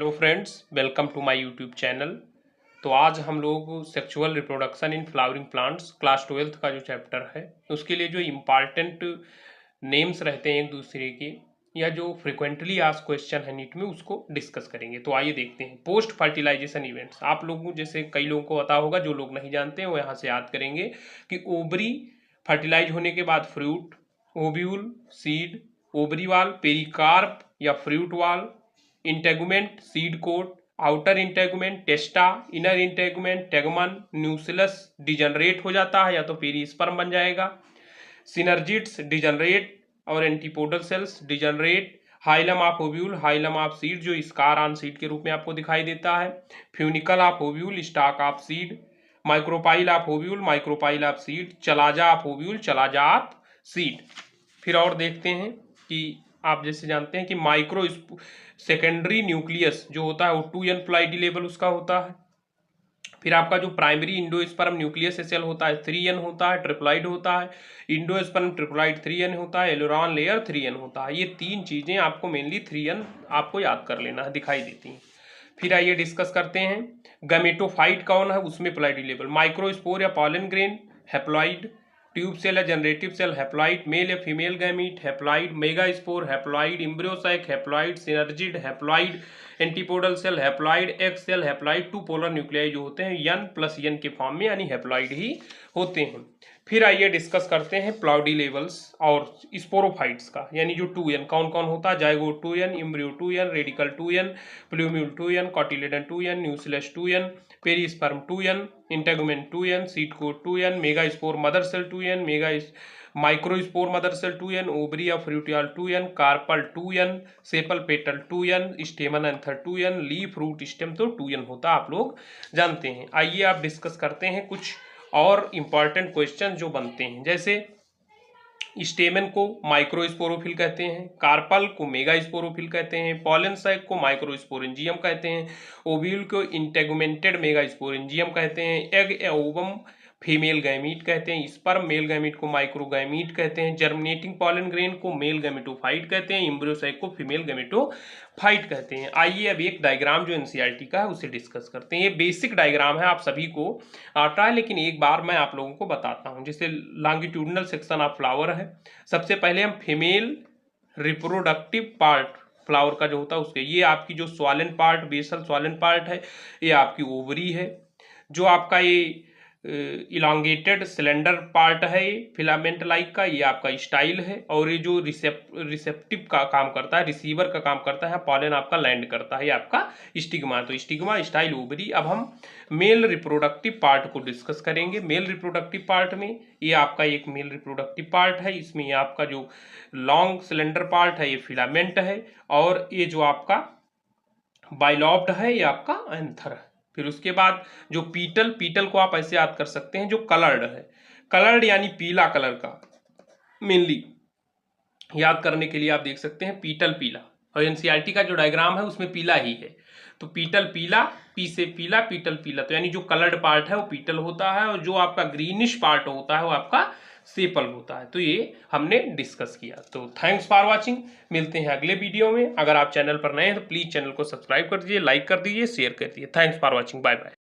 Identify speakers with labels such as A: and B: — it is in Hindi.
A: Hello friends, welcome to my YouTube channel. तो आज हम लोग sexual reproduction in flowering plants class 12th का जो चैप्टर है उसके लिए जो इम्पॉर्टेंट नेम्स रहते हैं एक दूसरे के या जो फ्रिक्वेंटली आस्क्ड क्वेश्चन है नीट में उसको डिस्कस करेंगे। तो आइए देखते हैं पोस्ट फर्टिलाइजेशन इवेंट्स। आप लोगों जैसे कई लोगों को पता होगा, जो लोग नहीं जानते हैं वो यहाँ से याद करेंगे कि ओवरी फर्टिलाइज होने के बाद fruit, ovule, seed, ovary wall, pericarp या fruit wall, integument, seed coat, outer integument, testa, inner integument, tegmen, nucellus degenerate हो जाता है या तो पेरिस्पर्म बन जाएगा, सिनर्जिड्स डिजनरेट और antipodal cells degenerate, hilum of ovule, hilum of seed जो स्कार ऑन सीड के रूप में आपको दिखाई देता है, funicle of ovule, stalk of seed, micropyle of ovule, micropyle of seed, chalaza of ovule, chalaza of seed. फिर और देखते हैं कि आप जैसे जानते हैं कि माइक्रो सेकेंडरी न्यूक्लियस जो होता है वो 2n फ्लाइडी लेवल उसका होता है। फिर आपका जो प्राइमरी इंडोस्पर्म न्यूक्लियस सेल होता है 3n होता है, ट्रिप्लॉइड होता है, इंडोस्पर्म ट्रिप्लॉइड 3n होता है, एलोरॉन लेयर 3n होता है। ये तीन चीजें आपको मेनली 3n आपको याद कर लेना है, दिखाई देती हैं। फिर आइए डिस्कस करते हैं गैमेटोफाइट कौन है, उसमें प्लाइडी लेवल, माइक्रोस्पोर या pollen grain haploid, tube cell या जनरेटिव सेल हैप्लॉइड, मेल या female gamete haploid, megaspore haploid, embryo sac haploid, synergid haploid, antipodal cell haploid, egg cell haploid, two polar nuclei जो होते हैं n+n के फॉर्म में यानी हैप्लॉइड ही होते हैं। फिर आइए डिस्कस करते हैं प्लाउडी लेवल्स और स्पोरोफाइट्स का, यानी जो 2n कौन कौन होता है, zygote 2n, embryo 2n, radicle 2n, plumule 2n, cotyledon 2n, nucellus 2n, perisperm 2n, integument 2n, seed coat 2n, megaspore mother cell 2n, microspore mother cell 2n, ovary of fruit wall 2n, carpel 2n, sepal petal 2n, stamen anther 2n, leaf root stem तो 2n होता आप लोग जानते हैं। आइए आप डिस्कस करते हैं कुछ और इम्पॉर्टेंट क्वेश्चन जो बनते हैं। जैसे स्टेमन को माइक्रोस्पोरोफिल कहते हैं, कार्पल को मेगास्पोरोफिल कहते हैं, पॉलन सैक को माइक्रोस्पोरेंजियम कहते हैं, ओव्यूल को इंटेगुमेंटेड मेगास्पोरेंजियम कहते हैं, एग या ओवम फीमेल गैमीट कहते हैं, स्पर्म मेल गैमीट को माइक्रोगैमीट कहते हैं, जर्मिनेटिंग पॉलन ग्रेन को मेल गैमेटोफाइट कहते हैं, एम्ब्रियोसाइक को फीमेल गैमेटोफाइट कहते हैं। आइए अब एक डायग्राम जो एनसीईआरटी का है उसे डिस्कस करते हैं। ये बेसिक डायग्राम है, आप सभी को आता है, लेकिन एक बार मैं आप लोगों को बताता हूँ। जैसे लॉन्गिट्यूडिनल सेक्शन ऑफ फ्लावर है, सबसे पहले हम फीमेल रिप्रोडक्टिव पार्ट फ्लावर का जो होता है उसके, ये आपकी जो swollen part, basal swollen part है, ये आपकी ओवरी है। जो आपका ये इलांगेटेड सिलेंडर पार्ट है ये फिलामेंट लाइक का, ये आपका स्टाइल है। और ये जो रिसेप्टिव का काम करता है, रिसीवर का काम करता है, पॉलन आपका लैंड करता है, ये आपका स्टिग्मा। तो स्टिग्मा, स्टाइल, ओवरी। अब हम मेल रिप्रोडक्टिव पार्ट को डिस्कस करेंगे। मेल रिप्रोडक्टिव पार्ट में ये आपका एक मेल रिप्रोडक्टिव पार्ट है, इसमें ये आपका जो लॉन्ग सिलेंडर पार्ट है ये फिलामेंट है, और ये जो आपका बाइलॉब्ड है ये आपका एंथर है। फिर उसके बाद जो पीटल को आप ऐसे याद कर सकते हैं जो कलर्ड है, कलर्ड यानी पीला कलर का, मेनली याद करने के लिए आप देख सकते हैं पीटल पीला, और एनसीईआरटी का जो डायग्राम है उसमें पीला ही है। तो पीटल पीला, पी से पीला, पीटल पीला, तो यानी जो कलर्ड पार्ट है वो पीटल होता है, और जो आपका ग्रीनिश पार्ट होता है वो आपका सेपल होता है। तो ये हमने डिस्कस किया। तो थैंक्स फॉर वाचिंग, मिलते हैं अगले वीडियो में। अगर आप चैनल पर नए हैं तो प्लीज चैनल को सब्सक्राइब कर दीजिए, लाइक कर दीजिए, शेयर कर दीजिए। Thanks for watching, bye bye.